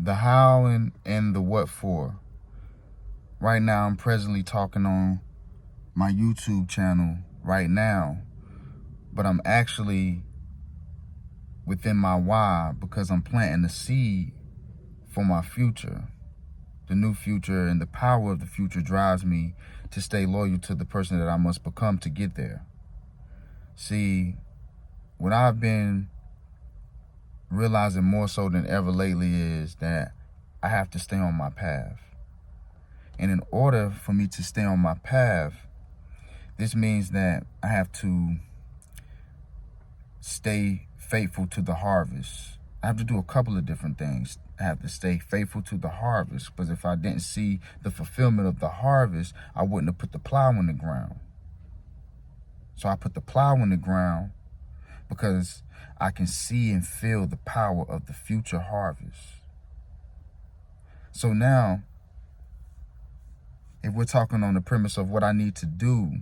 the how and the what for. Right now, I'm presently talking on my YouTube channel right now, but I'm actually within my why because I'm planting the seed for my future. The new future and the power of the future drives me to stay loyal to the person that I must become to get there. See, what I've been realizing more so than ever lately is that I have to stay on my path. And in order for me to stay on my path, this means that I have to stay faithful to the harvest. I have to do a couple of different things. I have to stay faithful to the harvest, because if I didn't see the fulfillment of the harvest, I wouldn't have put the plow in the ground. So I put the plow in the ground because I can see and feel the power of the future harvest. So now, if we're talking on the premise of what I need to do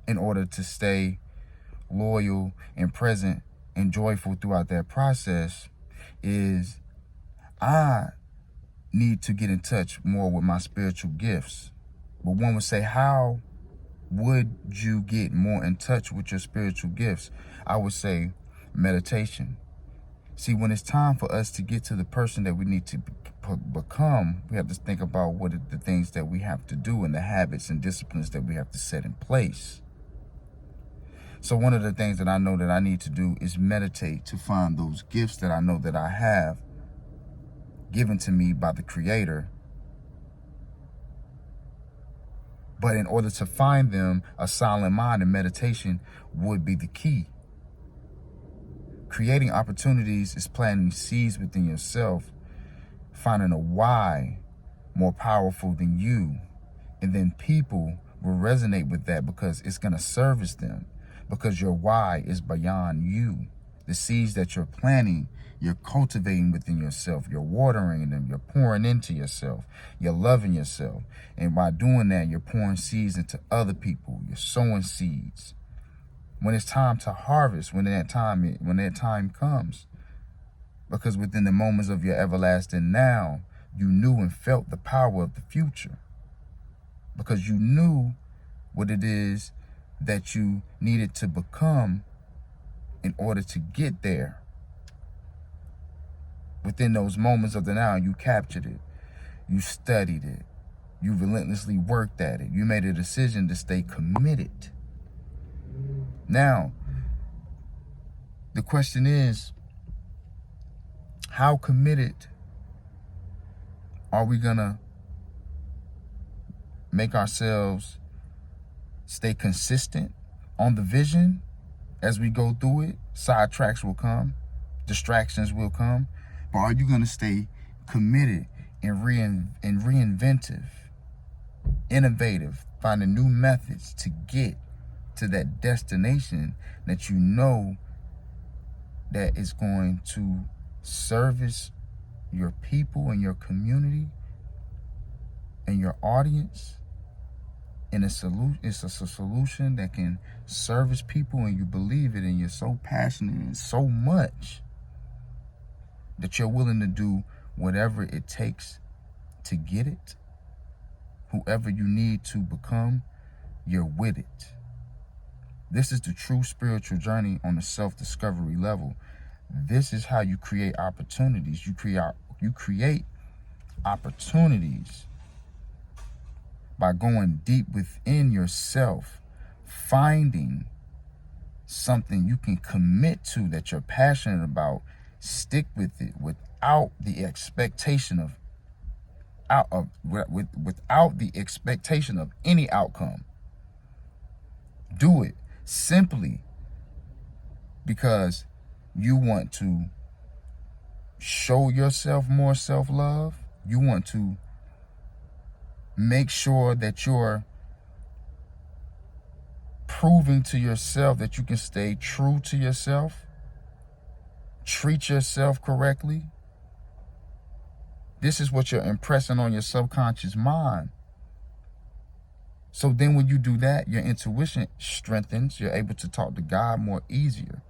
in order to stay loyal and present and joyful throughout that process, is I need to get in touch more with my spiritual gifts. But one would say, how would you get more in touch with your spiritual gifts? I would say meditation. See, when it's time for us to get to the person that we need to become, we have to think about what are the things that we have to do and the habits and disciplines that we have to set in place. So one of the things that I know that I need to do is meditate to find those gifts that I know that I have given to me by the Creator. But in order to find them, a silent mind and meditation would be the key. Creating opportunities is planting seeds within yourself, finding a why more powerful than you. And then people will resonate with that because it's going to service them, because your why is beyond you. The seeds that you're planting, you're cultivating within yourself. You're watering them. You're pouring into yourself. You're loving yourself. And by doing that, you're pouring seeds into other people. You're sowing seeds. When it's time to harvest, when that time comes, because within the moments of your everlasting now, you knew and felt the power of the future, because you knew what it is that you needed to become in order to get there. Within those moments of the now, you captured it. You studied it. You relentlessly worked at it. You made a decision to stay committed. Now, the question is, how committed are we gonna make ourselves stay consistent on the vision as we go through it? Sidetracks will come, distractions will come, but are you gonna stay committed and reinventive, innovative, finding new methods to get to that destination that you know that is going to service your people and your community and your audience? And it's a solution that can service people, and you believe it, and you're so passionate and so much that you're willing to do whatever it takes to get it. Whoever you need to become, you're with it. This is the true spiritual journey on the self-discovery level. This is how you create opportunities. You create opportunities by going deep within yourself, finding something you can commit to that you're passionate about. Stick with it without the expectation of without the expectation of any outcome. Do it simply because you want to show yourself more self-love. You want to make sure that you're proving to yourself that you can stay true to yourself, treat yourself correctly. This is what you're impressing on your subconscious mind. So then when you do that, your intuition strengthens. You're able to talk to God more easier.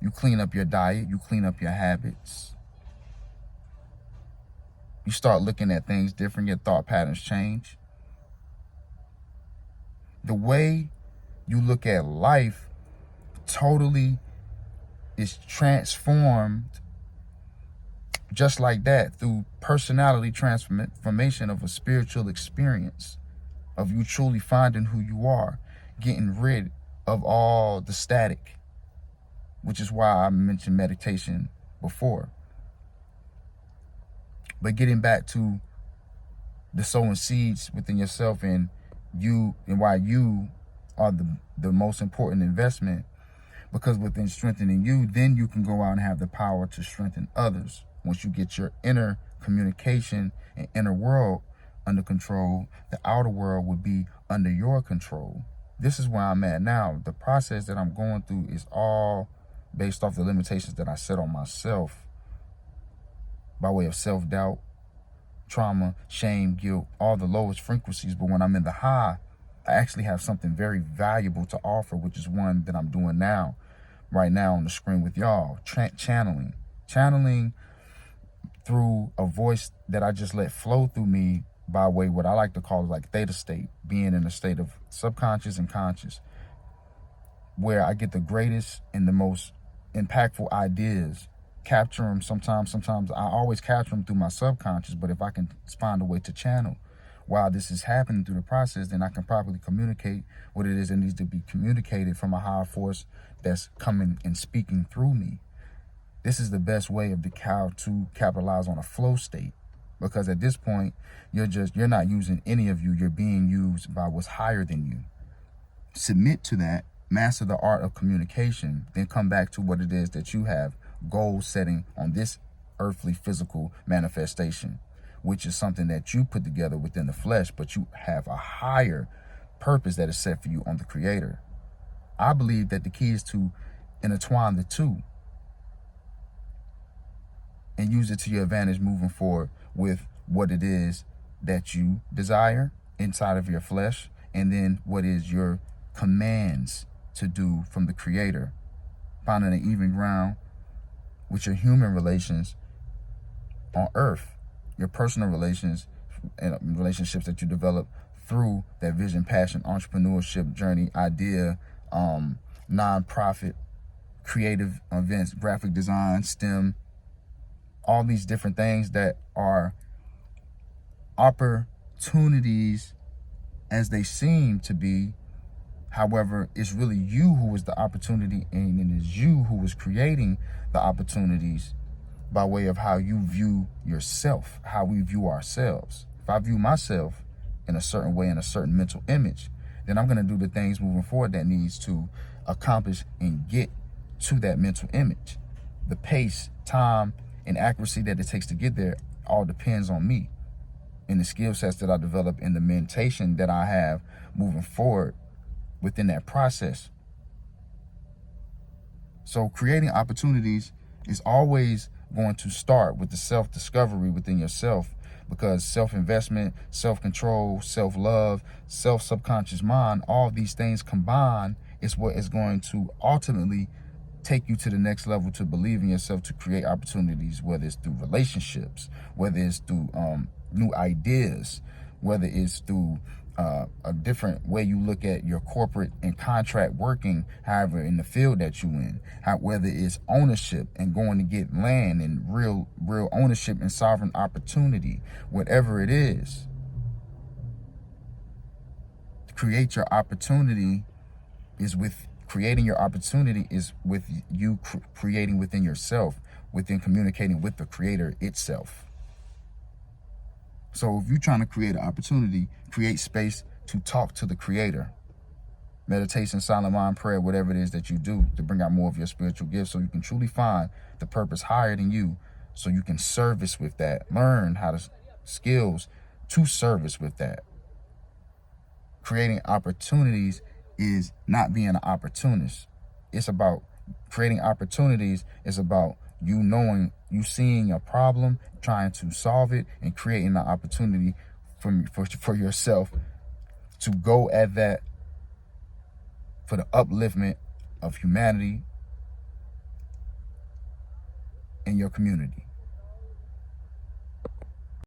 You clean up your diet. You clean up your habits. You start looking at things different. Your thought patterns change. The way you look at life totally is transformed just like that through personality transformation of a spiritual experience, of you truly finding who you are, getting rid of all the static, which is why I mentioned meditation before. But getting back to the sowing seeds within yourself and why you are the most important investment, because within strengthening you, then you can go out and have the power to strengthen others. Once you get your inner communication and inner world under control, the outer world will be under your control. This is where I'm at now. The process that I'm going through is all based off the limitations that I set on myself by way of self-doubt, trauma, shame, guilt, all the lowest frequencies. But when I'm in the high, I actually have something very valuable to offer, which is one that I'm doing now, right now on the screen with y'all, channeling through a voice that I just let flow through me by way what I like to call like theta state, being in a state of subconscious and conscious, where I get the greatest and the most impactful ideas, capture them. Sometimes I always capture them through my subconscious, but if I can find a way to channel while this is happening through the process, then I can properly communicate what it is that needs to be communicated from a higher force that's coming and speaking through me. This is the best way of to capitalize on a flow state, because at this point, you're not using any of you. You're being used by what's higher than you. Submit to that, master the art of communication, then come back to what it is that you have goal setting on this earthly physical manifestation, which is something that you put together within the flesh, but you have a higher purpose that is set for you on the Creator. I believe that the key is to intertwine the two and use it to your advantage moving forward with what it is that you desire inside of your flesh, and then what is your commands to do from the Creator, finding an even ground with your human relations on earth, your personal relations and relationships that you develop through that vision, passion, entrepreneurship journey, idea, non-profit, creative events, graphic design, STEM, all these different things that are opportunities as they seem to be. However, it's really you who is the opportunity, and it is you who is creating the opportunities by way of how you view yourself, how we view ourselves. If I view myself in a certain way, in a certain mental image, then I'm going to do the things moving forward that needs to accomplish and get to that mental image. The pace, time, and accuracy that it takes to get there all depends on me and the skill sets that I develop and the meditation that I have moving forward within that process. So creating opportunities is always going to start with the self-discovery within yourself, because self-investment, self-control, self-love, self-subconscious mind, all these things combined is what is going to ultimately take you to the next level, to believe in yourself, to create opportunities, whether it's through relationships, whether it's through new ideas, whether it's through a different way you look at your corporate and contract working, however, in the field that you in, whether it's ownership and going to get land and real ownership and sovereign opportunity, whatever it is. Create your opportunity is with creating your opportunity is with you creating within yourself, within communicating with the Creator itself. So if you're trying to create an opportunity, create space to talk to the Creator. Meditation, silent mind, prayer, whatever it is that you do to bring out more of your spiritual gifts, so you can truly find the purpose higher than you, so you can service with that, learn how to skills to service with that. Creating opportunities is not being an opportunist. It's about creating opportunities. It's about you knowing, you seeing a problem, trying to solve it, and creating an opportunity for yourself to go at that for the upliftment of humanity and your community.